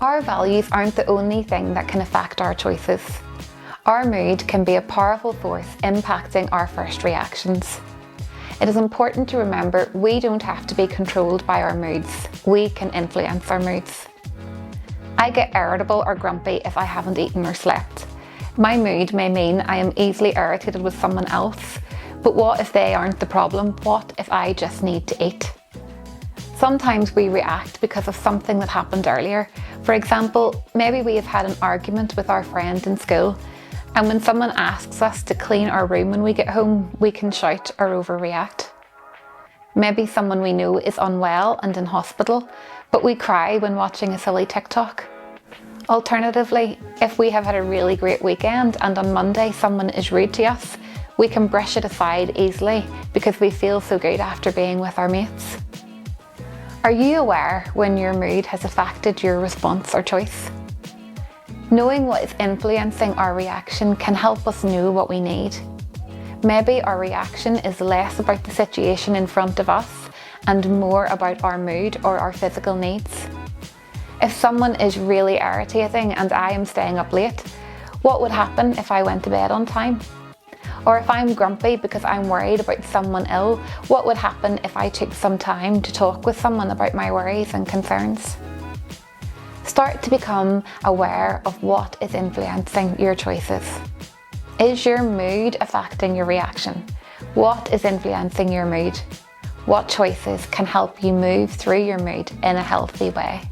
Our values aren't the only thing that can affect our choices. Our mood can be a powerful force impacting our first reactions. It is important to remember we don't have to be controlled by our moods. We can influence our moods. I get irritable or grumpy if I haven't eaten or slept. My mood may mean I am easily irritated with someone else, but what if they aren't the problem? What if I just need to eat? Sometimes we react because of something that happened earlier. For example, maybe we have had an argument with our friend in school, and when someone asks us to clean our room when we get home, we can shout or overreact. Maybe someone we know is unwell and in hospital, but we cry when watching a silly TikTok. Alternatively, if we have had a really great weekend and on Monday someone is rude to us, we can brush it aside easily because we feel so good after being with our mates. Are you aware when your mood has affected your response or choice? Knowing what is influencing our reaction can help us know what we need. Maybe our reaction is less about the situation in front of us and more about our mood or our physical needs. If someone is really irritating and I am staying up late, what would happen if I went to bed on time? Or if I'm grumpy because I'm worried about someone ill, what would happen if I took some time to talk with someone about my worries and concerns? Start to become aware of what is influencing your choices. Is your mood affecting your reaction? What is influencing your mood? What choices can help you move through your mood in a healthy way?